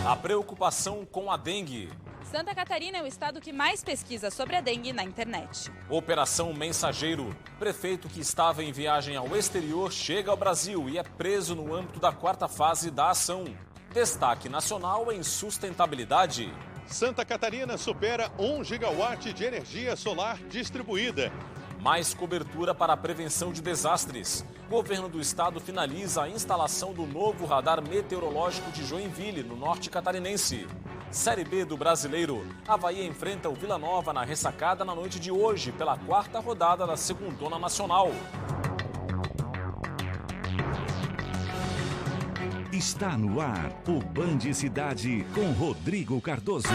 A preocupação com a dengue. Santa Catarina é o estado que mais pesquisa sobre a dengue na internet. Operação Mensageiro. Prefeito que estava em viagem ao exterior chega ao Brasil e é preso no âmbito da 4ª fase da ação. Destaque nacional em sustentabilidade. Santa Catarina supera 1 gigawatt de energia solar distribuída. Mais cobertura para a prevenção de desastres. Governo do estado finaliza a instalação do novo radar meteorológico de Joinville, no norte catarinense. Série B do Brasileiro. Avaí enfrenta o Vila Nova na ressacada na noite de hoje, pela 4ª rodada da Segundona Nacional. Está no ar o Band Cidade com Rodrigo Cardoso.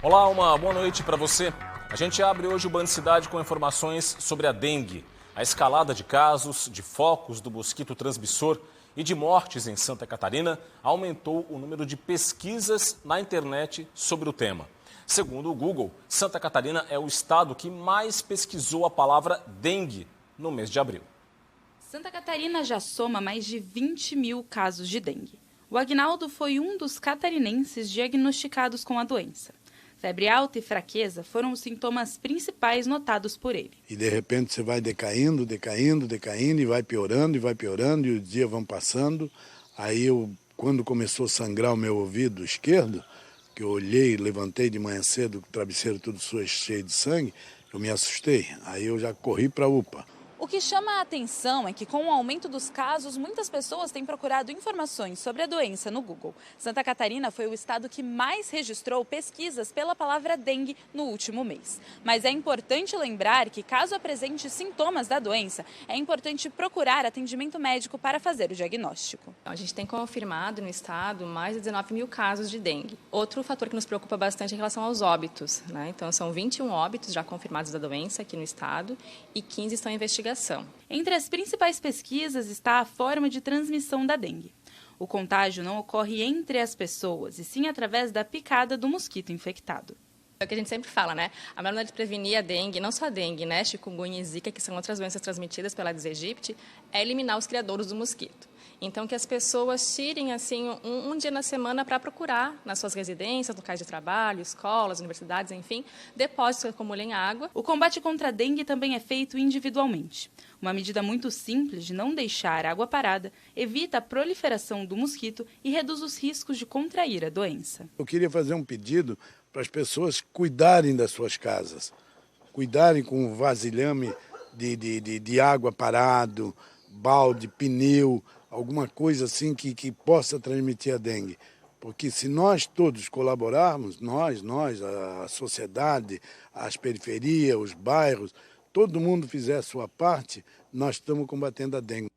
Olá, uma boa noite para você. A gente abre hoje o Band Cidade com informações sobre a dengue. A escalada de casos, de focos do mosquito transmissor e de mortes em Santa Catarina aumentou o número de pesquisas na internet sobre o tema. Segundo o Google, Santa Catarina é o estado que mais pesquisou a palavra dengue no mês de abril. Santa Catarina já soma mais de 20 mil casos de dengue. O Agnaldo foi um dos catarinenses diagnosticados com a doença. Febre alta e fraqueza foram os sintomas principais notados por ele. E de repente você vai decaindo e vai piorando e os dias vão passando. Aí quando começou a sangrar o meu ouvido esquerdo, que eu olhei, levantei de manhã cedo, com o travesseiro tudo cheio de sangue, eu me assustei. Aí eu já corri para a UPA. O que chama a atenção é que, com o aumento dos casos, muitas pessoas têm procurado informações sobre a doença no Google. Santa Catarina foi o estado que mais registrou pesquisas pela palavra dengue no último mês. Mas é importante lembrar que, caso apresente sintomas da doença, é importante procurar atendimento médico para fazer o diagnóstico. A gente tem confirmado no estado mais de 19 mil casos de dengue. Outro fator que nos preocupa bastante é em relação aos óbitos, né? Então, são 21 óbitos já confirmados da doença aqui no estado e 15 estão em investigação. Entre as principais pesquisas está a forma de transmissão da dengue. O contágio não ocorre entre as pessoas, e sim através da picada do mosquito infectado. É o que a gente sempre fala, né? A melhor maneira de prevenir a dengue, não só a dengue, né? Chikungunya e zika, que são outras doenças transmitidas pela Aedes aegypti, é eliminar os criadores do mosquito. Então, que as pessoas tirem assim, um dia na semana para procurar nas suas residências, locais de trabalho, escolas, universidades, enfim, depósitos que acumulem água. O combate contra a dengue também é feito individualmente. Uma medida muito simples de não deixar água parada evita a proliferação do mosquito e reduz os riscos de contrair a doença. Eu queria fazer um pedido para as pessoas cuidarem das suas casas, cuidarem com vasilhame de água parado, balde, pneu, alguma coisa assim que possa transmitir a dengue. Porque se nós todos colaborarmos, nós, a sociedade, as periferias, os bairros, todo mundo fizer a sua parte, nós estamos combatendo a dengue.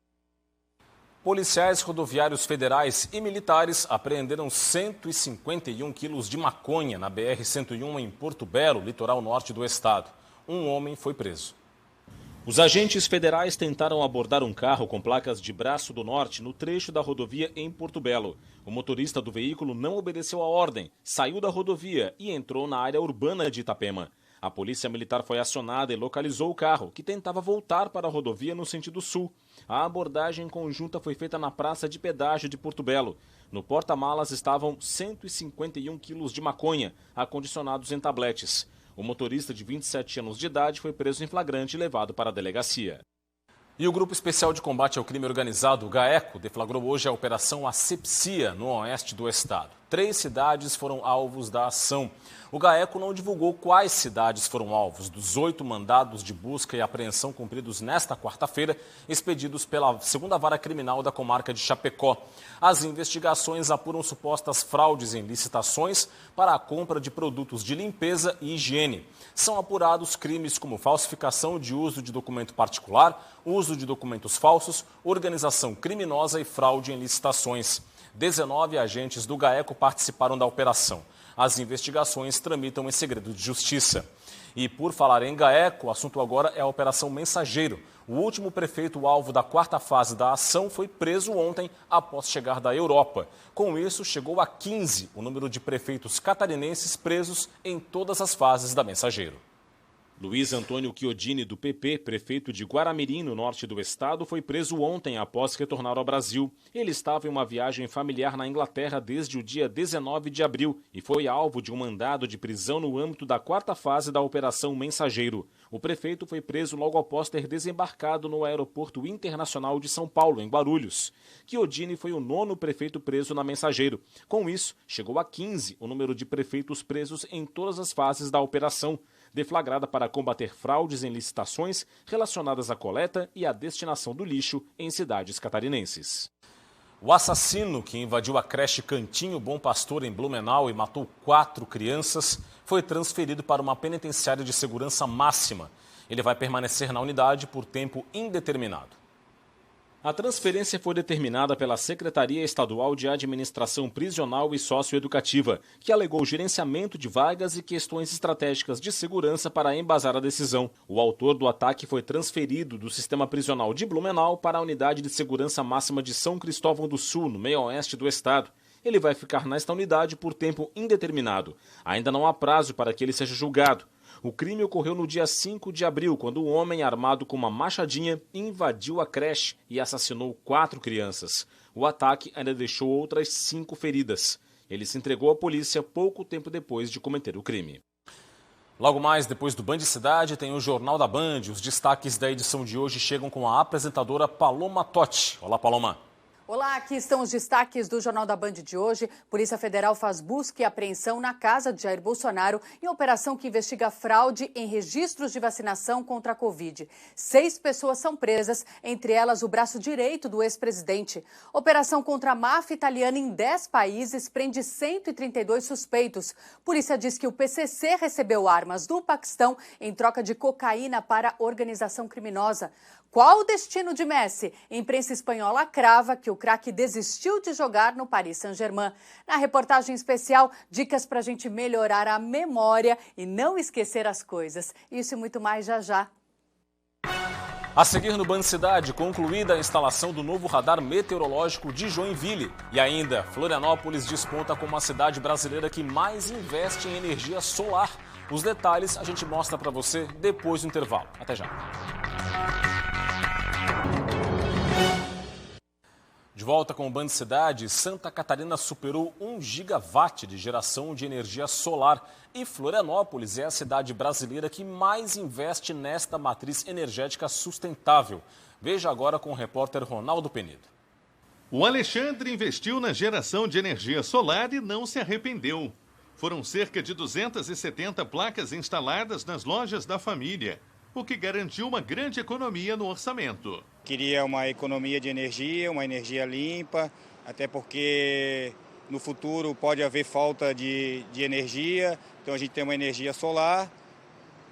Policiais rodoviários federais e militares apreenderam 151 quilos de maconha na BR-101 em Porto Belo, litoral norte do estado. Um homem foi preso. Os agentes federais tentaram abordar um carro com placas de Braço do Norte no trecho da rodovia em Porto Belo. O motorista do veículo não obedeceu a ordem, saiu da rodovia e entrou na área urbana de Itapema. A polícia militar foi acionada e localizou o carro, que tentava voltar para a rodovia no sentido sul. A abordagem conjunta foi feita na praça de pedágio de Porto Belo. No porta-malas estavam 151 quilos de maconha, acondicionados em tabletes. O motorista de 27 anos de idade foi preso em flagrante e levado para a delegacia. E o Grupo Especial de Combate ao Crime Organizado, o GAECO, deflagrou hoje a Operação Asepsia, no oeste do estado. 3 cidades foram alvos da ação. O GAECO não divulgou quais cidades foram alvos dos 8 mandados de busca e apreensão cumpridos nesta quarta-feira, expedidos pela 2ª Vara Criminal da comarca de Chapecó. As investigações apuram supostas fraudes em licitações para a compra de produtos de limpeza e higiene. São apurados crimes como falsificação de uso de documento particular, uso de documentos falsos, organização criminosa e fraude em licitações. 19 agentes do GAECO participaram da operação. As investigações tramitam em segredo de justiça. E por falar em GAECO, o assunto agora é a Operação Mensageiro. O último prefeito alvo da 4ª fase da ação foi preso ontem após chegar da Europa. Com isso, chegou a 15 o número de prefeitos catarinenses presos em todas as fases da Mensageiro. Luiz Antônio Chiodini, do PP, prefeito de Guaramirim, no norte do estado, foi preso ontem após retornar ao Brasil. Ele estava em uma viagem familiar na Inglaterra desde o dia 19 de abril e foi alvo de um mandado de prisão no âmbito da 4ª fase da Operação Mensageiro. O prefeito foi preso logo após ter desembarcado no Aeroporto Internacional de São Paulo, em Guarulhos. Chiodini foi o 9º prefeito preso na Mensageiro. Com isso, chegou a 15 o número de prefeitos presos em todas as fases da operação, deflagrada para combater fraudes em licitações relacionadas à coleta e à destinação do lixo em cidades catarinenses. O assassino que invadiu a creche Cantinho Bom Pastor em Blumenau e matou 4 crianças foi transferido para uma penitenciária de segurança máxima. Ele vai permanecer na unidade por tempo indeterminado. A transferência foi determinada pela Secretaria Estadual de Administração Prisional e Socioeducativa, que alegou gerenciamento de vagas e questões estratégicas de segurança para embasar a decisão. O autor do ataque foi transferido do sistema prisional de Blumenau para a Unidade de Segurança Máxima de São Cristóvão do Sul, no meio-oeste do estado. Ele vai ficar nesta unidade por tempo indeterminado. Ainda não há prazo para que ele seja julgado. O crime ocorreu no dia 5 de abril, quando um homem armado com uma machadinha invadiu a creche e assassinou 4 crianças. O ataque ainda deixou outras 5 feridas. Ele se entregou à polícia pouco tempo depois de cometer o crime. Logo mais, depois do Band Cidade, tem o Jornal da Band. Os destaques da edição de hoje chegam com a apresentadora Paloma Totti. Olá, Paloma. Olá, aqui estão os destaques do Jornal da Band de hoje. Polícia Federal faz busca e apreensão na casa de Jair Bolsonaro em operação que investiga fraude em registros de vacinação contra a Covid. 6 pessoas são presas, entre elas o braço direito do ex-presidente. Operação contra a máfia italiana em 10 países prende 132 suspeitos. Polícia diz que o PCC recebeu armas do Paquistão em troca de cocaína para organização criminosa. Qual o destino de Messi? A imprensa espanhola crava que o craque desistiu de jogar no Paris Saint-Germain. Na reportagem especial, dicas para a gente melhorar a memória e não esquecer as coisas. Isso e muito mais já já. A seguir no Band Cidade, concluída a instalação do novo radar meteorológico de Joinville. E ainda, Florianópolis desponta como a cidade brasileira que mais investe em energia solar. Os detalhes a gente mostra para você depois do intervalo. Até já. De volta com o Band Cidade, Santa Catarina superou 1 gigawatt de geração de energia solar e Florianópolis é a cidade brasileira que mais investe nesta matriz energética sustentável. Veja agora com o repórter Ronaldo Penido. O Alexandre investiu na geração de energia solar e não se arrependeu. Foram cerca de 270 placas instaladas nas lojas da família, o que garantiu uma grande economia no orçamento. Queria uma economia de energia, uma energia limpa, até porque no futuro pode haver falta de energia, então a gente tem uma energia solar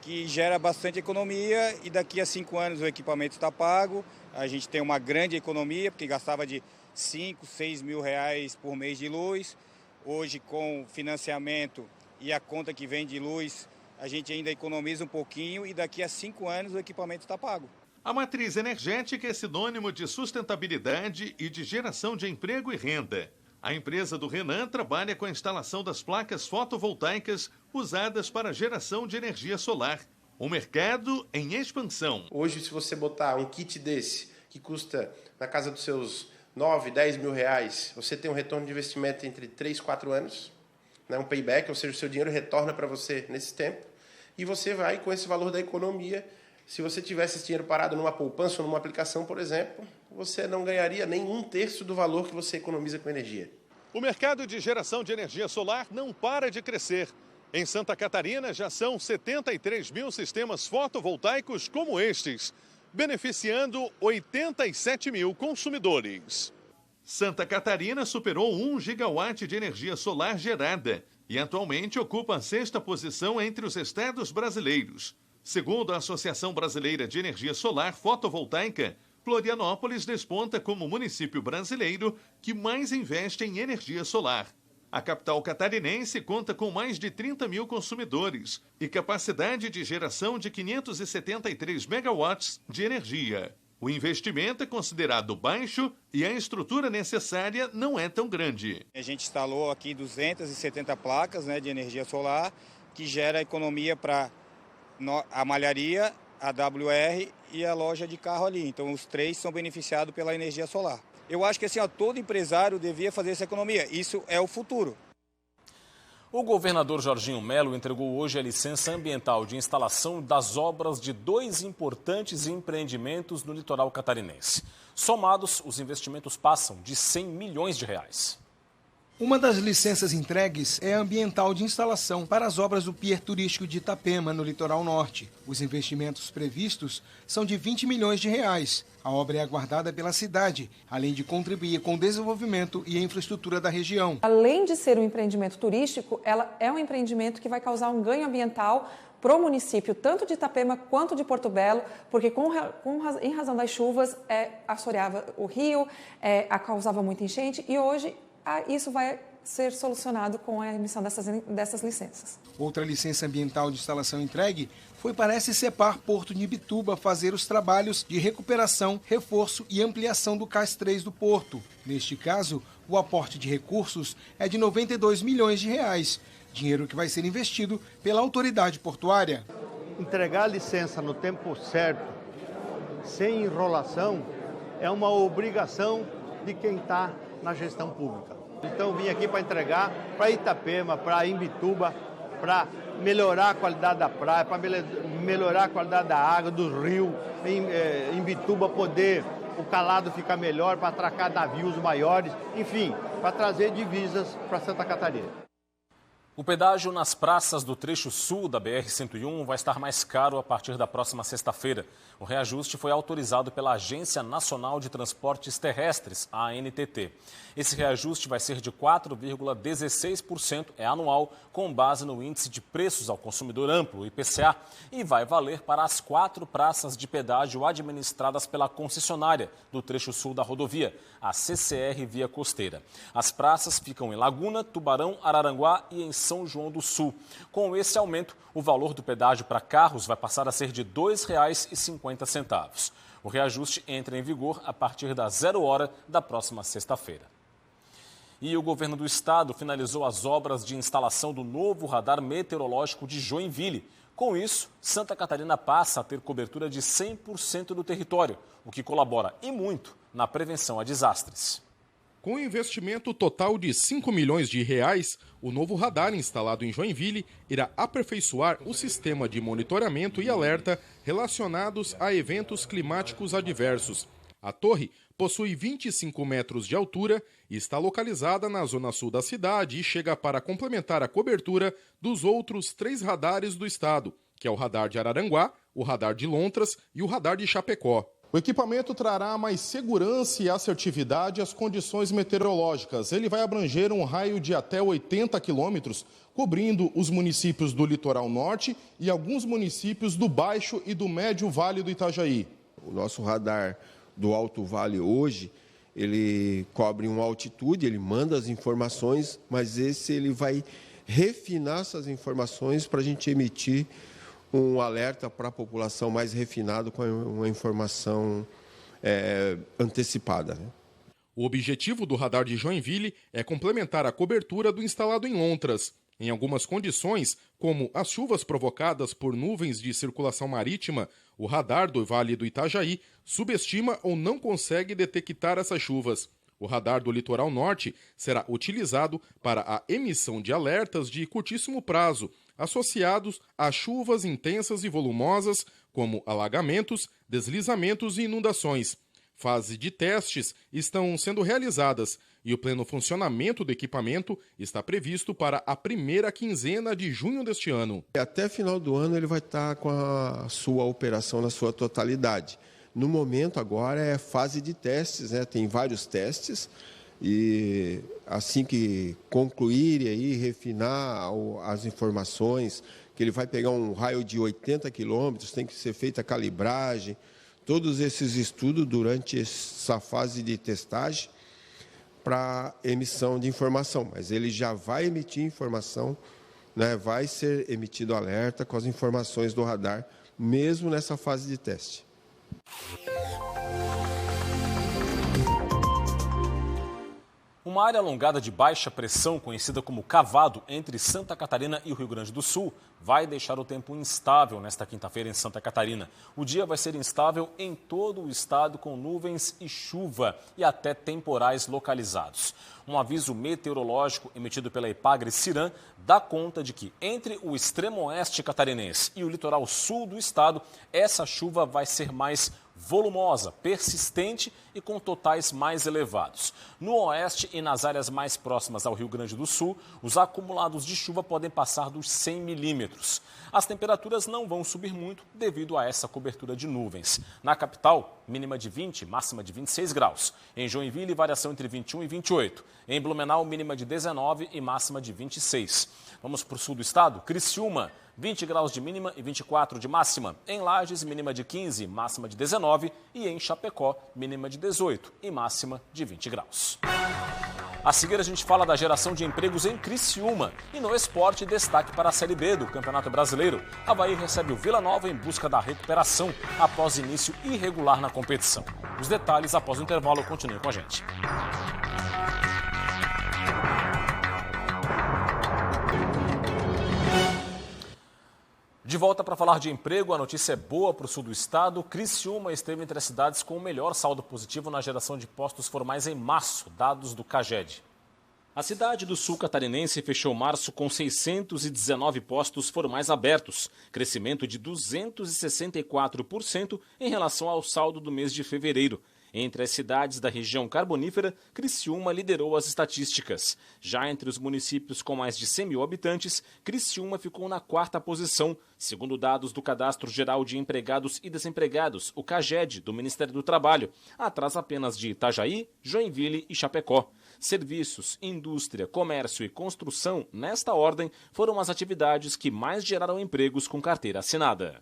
que gera bastante economia e daqui a 5 anos o equipamento está pago, a gente tem uma grande economia, porque gastava de 5, 6 mil reais por mês de luz, hoje com financiamento e a conta que vem de luz, a gente ainda economiza um pouquinho e daqui a 5 anos o equipamento está pago. A matriz energética é sinônimo de sustentabilidade e de geração de emprego e renda. A empresa do Renan trabalha com a instalação das placas fotovoltaicas usadas para a geração de energia solar. O mercado em expansão. Hoje, se você botar um kit desse, que custa na casa dos seus 9, 10 mil reais, você tem um retorno de investimento entre 3 e 4 anos, né? Um payback, ou seja, o seu dinheiro retorna para você nesse tempo, e você vai com esse valor da economia. Se você tivesse esse dinheiro parado numa poupança ou numa aplicação, por exemplo, você não ganharia nem 1/3 do valor que você economiza com energia. O mercado de geração de energia solar não para de crescer. Em Santa Catarina já são 73 mil sistemas fotovoltaicos como estes, beneficiando 87 mil consumidores. Santa Catarina superou 1 gigawatt de energia solar gerada e atualmente ocupa a 6ª posição entre os estados brasileiros. Segundo a Associação Brasileira de Energia Solar Fotovoltaica, Florianópolis desponta como o município brasileiro que mais investe em energia solar. A capital catarinense conta com mais de 30 mil consumidores e capacidade de geração de 573 megawatts de energia. O investimento é considerado baixo e a estrutura necessária não é tão grande. A gente instalou aqui 270 placas, de energia solar, que gera economia para a malharia, a WR e a loja de carro ali. Então, os 3 são beneficiados pela energia solar. Eu acho que assim, todo empresário devia fazer essa economia. Isso é o futuro. O governador Jorginho Melo entregou hoje a licença ambiental de instalação das obras de 2 importantes empreendimentos no litoral catarinense. Somados, os investimentos passam de 100 milhões de reais. Uma das licenças entregues é a ambiental de instalação para as obras do Pier Turístico de Itapema, no litoral norte. Os investimentos previstos são de 20 milhões de reais. A obra é aguardada pela cidade, além de contribuir com o desenvolvimento e a infraestrutura da região. Além de ser um empreendimento turístico, ela é um empreendimento que vai causar um ganho ambiental para o município, tanto de Itapema quanto de Porto Belo, porque em razão das chuvas assoreava o rio, causava muita enchente e hoje isso vai ser solucionado com a emissão dessas licenças. Outra licença ambiental de instalação entregue foi para a SCPar Porto de Imbituba fazer os trabalhos de recuperação, reforço e ampliação do Cais 3 do Porto. Neste caso, o aporte de recursos é de 92 milhões de reais, dinheiro que vai ser investido pela autoridade portuária. Entregar a licença no tempo certo, sem enrolação, é uma obrigação de quem está na gestão pública. Então vim aqui para entregar para Itapema, para Imbituba, para melhorar a qualidade da praia, para melhorar a qualidade da água, do rio, em Imbituba poder o calado ficar melhor, para atracar navios maiores, enfim, para trazer divisas para Santa Catarina. O pedágio nas praças do trecho sul da BR-101 vai estar mais caro a partir da próxima sexta-feira. O reajuste foi autorizado pela Agência Nacional de Transportes Terrestres, a ANTT. Esse reajuste vai ser de 4,16%, é anual, com base no Índice de Preços ao Consumidor Amplo, IPCA, e vai valer para as 4 praças de pedágio administradas pela concessionária do trecho sul da rodovia, a CCR Via Costeira. As praças ficam em Laguna, Tubarão, Araranguá e em São João do Sul. Com esse aumento, o valor do pedágio para carros vai passar a ser de R$ 2,50. O reajuste entra em vigor a partir das 0 hora da próxima sexta-feira. E o governo do estado finalizou as obras de instalação do novo radar meteorológico de Joinville. Com isso, Santa Catarina passa a ter cobertura de 100% do território, o que colabora e muito na prevenção a desastres. Com investimento total de R$ 5 milhões de reais, o novo radar instalado em Joinville irá aperfeiçoar o sistema de monitoramento e alerta relacionados a eventos climáticos adversos. A torre possui 25 metros de altura e está localizada na zona sul da cidade e chega para complementar a cobertura dos outros 3 radares do estado, que é o radar de Araranguá, o radar de Lontras e o radar de Chapecó. O equipamento trará mais segurança e assertividade às condições meteorológicas. Ele vai abranger um raio de até 80 quilômetros, cobrindo os municípios do litoral norte e alguns municípios do Baixo e do Médio Vale do Itajaí. O nosso radar do Alto Vale hoje, ele cobre uma altitude, ele manda as informações, mas ele vai refinar essas informações para a gente emitir um alerta para a população mais refinado com uma informação antecipada. O objetivo do radar de Joinville é complementar a cobertura do instalado em Lontras. Em algumas condições, como as chuvas provocadas por nuvens de circulação marítima, o radar do Vale do Itajaí subestima ou não consegue detectar essas chuvas. O radar do litoral norte será utilizado para a emissão de alertas de curtíssimo prazo, associados a chuvas intensas e volumosas, como alagamentos, deslizamentos e inundações. Fases de testes estão sendo realizadas e o pleno funcionamento do equipamento está previsto para a primeira quinzena de junho deste ano. Até final do ano ele vai estar com a sua operação na sua totalidade. No momento agora é fase de testes, né? Tem vários testes e assim que concluir e aí refinar as informações, que ele vai pegar um raio de 80 quilômetros, tem que ser feita a calibragem, todos esses estudos durante essa fase de testagem para emissão de informação. Mas ele já vai emitir informação, né? Vai ser emitido alerta com as informações do radar, mesmo nessa fase de teste. Uma área alongada de baixa pressão, conhecida como cavado, entre Santa Catarina e o Rio Grande do Sul, vai deixar o tempo instável nesta quinta-feira em Santa Catarina. O dia vai ser instável em todo o estado, com nuvens e chuva e até temporais localizados. Um aviso meteorológico emitido pela Ipagre-Ciran dá conta de que entre o extremo oeste catarinense e o litoral sul do estado, essa chuva vai ser mais volumosa, persistente e com totais mais elevados. No oeste e nas áreas mais próximas ao Rio Grande do Sul, os acumulados de chuva podem passar dos 100 milímetros. As temperaturas não vão subir muito devido a essa cobertura de nuvens. Na capital, mínima de 20, máxima de 26 graus. Em Joinville, variação entre 21 e 28. Em Blumenau, mínima de 19 e máxima de 26. Vamos para o sul do estado, Criciúma, 20 graus de mínima e 24 de máxima. Em Lages, mínima de 15, máxima de 19. E em Chapecó, mínima de 18 e máxima de 20 graus. A seguir, a gente fala da geração de empregos em Criciúma. E no esporte, destaque para a Série B do Campeonato Brasileiro. Avaí recebe o Vila Nova em busca da recuperação após início irregular na competição. Os detalhes após o intervalo. Continue com a gente. De volta para falar de emprego, a notícia é boa para o sul do estado. Criciúma esteve entre as cidades com o melhor saldo positivo na geração de postos formais em março, dados do CAGED. A cidade do sul catarinense fechou março com 619 postos formais abertos, crescimento de 264% em relação ao saldo do mês de fevereiro. Entre as cidades da região carbonífera, Criciúma liderou as estatísticas. Já entre os municípios com mais de 100 mil habitantes, Criciúma ficou na 4ª posição, segundo dados do Cadastro Geral de Empregados e Desempregados, o CAGED, do Ministério do Trabalho, atrás apenas de Itajaí, Joinville e Chapecó. Serviços, indústria, comércio e construção, nesta ordem, foram as atividades que mais geraram empregos com carteira assinada.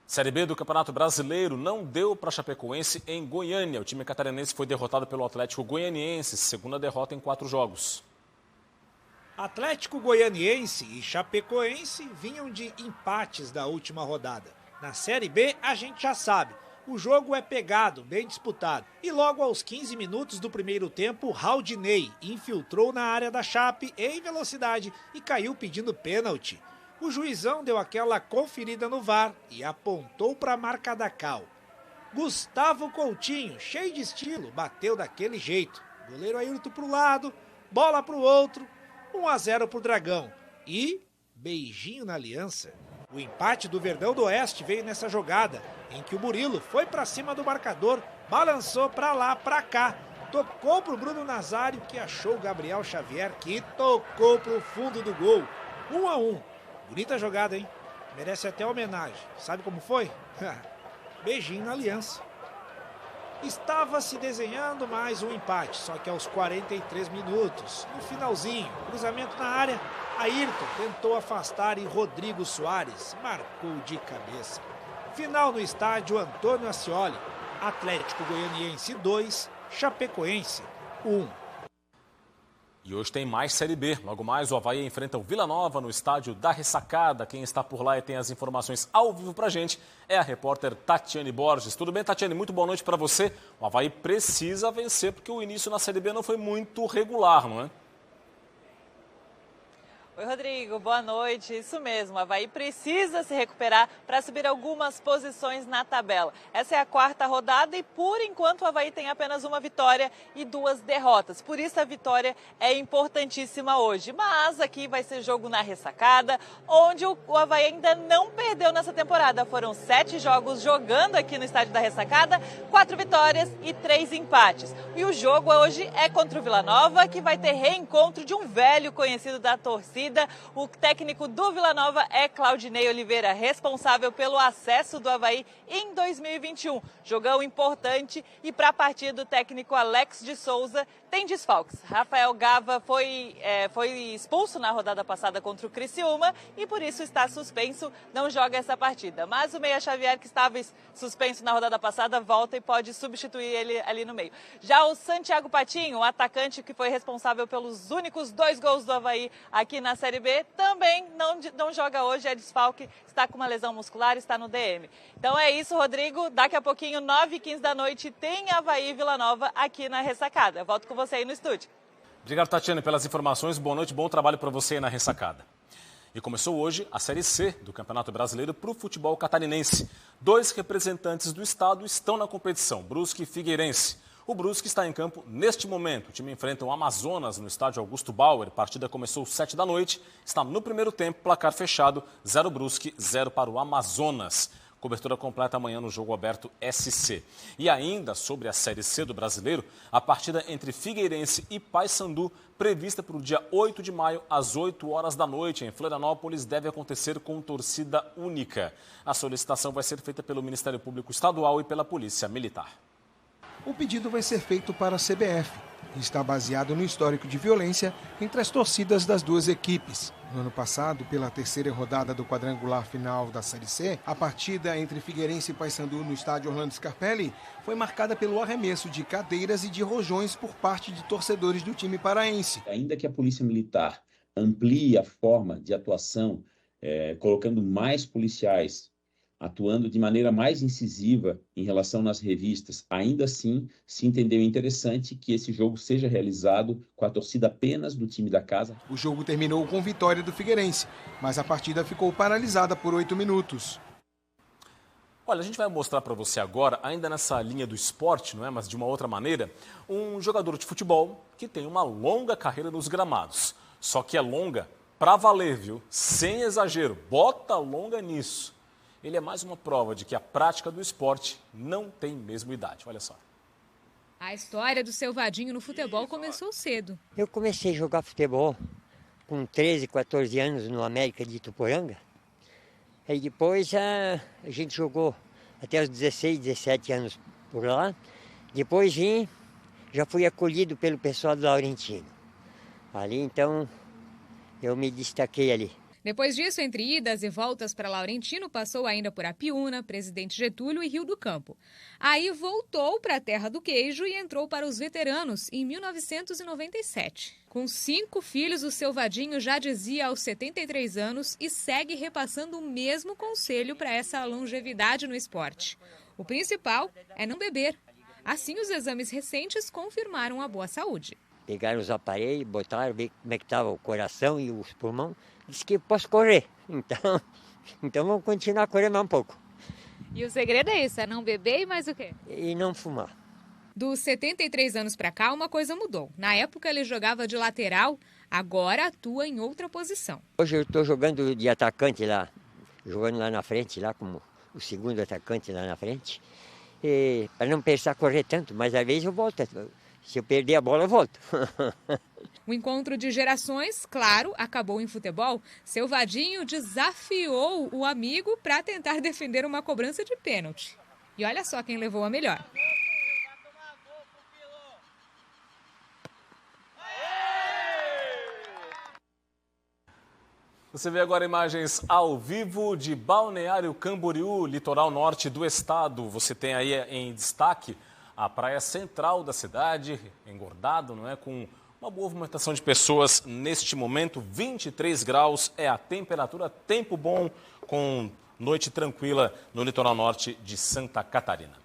Série B do Campeonato Brasileiro não deu para a Chapecoense em Goiânia. O time catarinense foi derrotado pelo Atlético Goianiense, segunda derrota em 4 jogos. Atlético Goianiense e Chapecoense vinham de empates da última rodada. Na Série B, a gente já sabe, o jogo é pegado, bem disputado. E logo aos 15 minutos do primeiro tempo, Raudinei infiltrou na área da Chape em velocidade e caiu pedindo pênalti. O juizão deu aquela conferida no VAR e apontou para a marca da cal. Gustavo Coutinho, cheio de estilo, bateu daquele jeito. Goleiro Ayrton para o lado, bola para o outro, 1-0 para o Dragão. E beijinho na aliança. O empate do Verdão do Oeste veio nessa jogada, em que o Murilo foi para cima do marcador, balançou para lá, para cá. Tocou para o Bruno Nazário, que achou o Gabriel Xavier, que tocou para o fundo do gol. 1-1. Bonita jogada, hein? Merece até homenagem. Sabe como foi? Beijinho na aliança. Estava se desenhando mais um empate, só que aos 43 minutos, no finalzinho, cruzamento na área, Ayrton tentou afastar e Rodrigo Soares marcou de cabeça. Final no estádio Antônio Ascioli. Atlético Goianiense 2, Chapecoense 1. E hoje tem mais Série B. Logo mais, o Avaí enfrenta o Vila Nova no estádio da Ressacada. Quem está por lá e tem as informações ao vivo pra gente é a repórter Tatiane Borges. Tudo bem, Tatiane? Muito boa noite para você. O Avaí precisa vencer porque o início na Série B não foi muito regular, não é? Oi, Rodrigo, boa noite. Isso mesmo, o Avaí precisa se recuperar para subir algumas posições na tabela. Essa é a 4ª rodada e, por enquanto, o Avaí tem apenas uma vitória e 2 derrotas. Por isso, a vitória é importantíssima hoje. Mas aqui vai ser jogo na Ressacada, onde o Avaí ainda não perdeu nessa temporada. Foram 7 jogos jogando aqui no estádio da Ressacada, 4 vitórias e 3 empates. E o jogo hoje é contra o Vila Nova, que vai ter reencontro de um velho conhecido da torcida. O técnico do Vila Nova é Claudinei Oliveira, responsável pelo acesso do Avaí em 2021. Jogão importante e para a partida o técnico Alex de Souza tem desfalques. Rafael Gava foi expulso na rodada passada contra o Criciúma e por isso está suspenso, não joga essa partida. Mas o Meia Xavier, que estava suspenso na rodada passada, volta e pode substituir ele ali no meio. Já o Santiago Patinho, o atacante que foi responsável pelos únicos 2 gols do Avaí aqui na Série B, também não joga hoje, é desfalque, está com uma lesão muscular, está no DM. Então é isso, Rodrigo. Daqui a pouquinho, 9h15 da noite, tem Avaí e Vila Nova aqui na Ressacada. Volto com você aí no estúdio. Obrigado, Tatiana, pelas informações. Boa noite, bom trabalho para você aí na Ressacada. E começou hoje a Série C do Campeonato Brasileiro para o futebol catarinense. 2 representantes do estado estão na competição, Brusque e Figueirense. O Brusque está em campo neste momento. O time enfrenta o Amazonas no estádio Augusto Bauer. A partida começou às 7 da noite. Está no primeiro tempo, placar fechado, 0 Brusque, 0 para o Amazonas. Cobertura completa amanhã no Jogo Aberto SC. E ainda sobre a Série C do Brasileiro, a partida entre Figueirense e Paysandu, prevista para o dia 8 de maio, às 8 horas da noite, em Florianópolis, deve acontecer com torcida única. A solicitação vai ser feita pelo Ministério Público Estadual e pela Polícia Militar. O pedido vai ser feito para a CBF e está baseado no histórico de violência entre as torcidas das duas equipes. No ano passado, pela terceira rodada do quadrangular final da Série C, a partida entre Figueirense e Paysandu no estádio Orlando Scarpelli foi marcada pelo arremesso de cadeiras e de rojões por parte de torcedores do time paraense. Ainda que a Polícia Militar amplie a forma de atuação, colocando mais policiais, atuando de maneira mais incisiva em relação nas revistas, ainda assim se entendeu interessante que esse jogo seja realizado com a torcida apenas do time da casa. O jogo terminou com vitória do Figueirense, mas a partida ficou paralisada por 8 minutos. Olha, a gente vai mostrar para você agora, ainda nessa linha do esporte, não é? Mas de uma outra maneira, um jogador de futebol que tem uma longa carreira nos gramados. Só que é longa pra valer, viu? Sem exagero, bota longa nisso. Ele é mais uma prova de que a prática do esporte não tem mesmo idade. Olha só. A história do seu Vadinho no futebol começou cedo. Eu comecei a jogar futebol com 13, 14 anos no América de Ituporanga. Aí depois a gente jogou até os 16, 17 anos por lá. Depois já fui acolhido pelo pessoal do Laurentino. Ali então eu me destaquei ali. Depois disso, entre idas e voltas para Laurentino, passou ainda por Apiúna, Presidente Getúlio e Rio do Campo. Aí voltou para a terra do queijo e entrou para os veteranos em 1997. Com 5 filhos, o seu Vadinho já dizia aos 73 anos e segue repassando o mesmo conselho para essa longevidade no esporte. O principal é não beber. Assim, os exames recentes confirmaram a boa saúde. Pegaram os aparelhos, botaram, ver como é que estava o coração e os pulmões. Disse que eu posso correr, então vamos continuar a correr mais um pouco. E o segredo é isso, é não beber e mais o quê? E não fumar. Dos 73 anos para cá, uma coisa mudou. Na época ele jogava de lateral, agora atua em outra posição. Hoje eu estou jogando de atacante lá, jogando lá na frente, lá como o segundo atacante lá na frente. Para não pensar correr tanto, mas às vezes eu volto. Se eu perder a bola, eu volto. O encontro de gerações, claro, acabou em futebol. Seu Vadinho desafiou o amigo para tentar defender uma cobrança de pênalti. E olha só quem levou a melhor. Você vê agora imagens ao vivo de Balneário Camboriú, litoral norte do estado. Você tem aí em destaque a praia central da cidade, engordado, não é? Com uma boa movimentação de pessoas neste momento. 23 graus é a temperatura, tempo bom, com noite tranquila no litoral norte de Santa Catarina.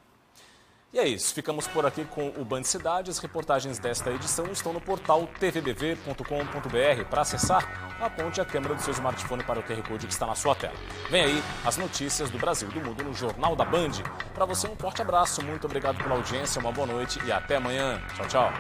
E é isso, ficamos por aqui com o Band Cidade. As reportagens desta edição estão no portal tvbv.com.br. Para acessar, aponte a câmera do seu smartphone para o QR Code que está na sua tela. Vem aí as notícias do Brasil e do mundo no Jornal da Band. Para você um forte abraço, muito obrigado pela audiência, uma boa noite e até amanhã. Tchau, tchau.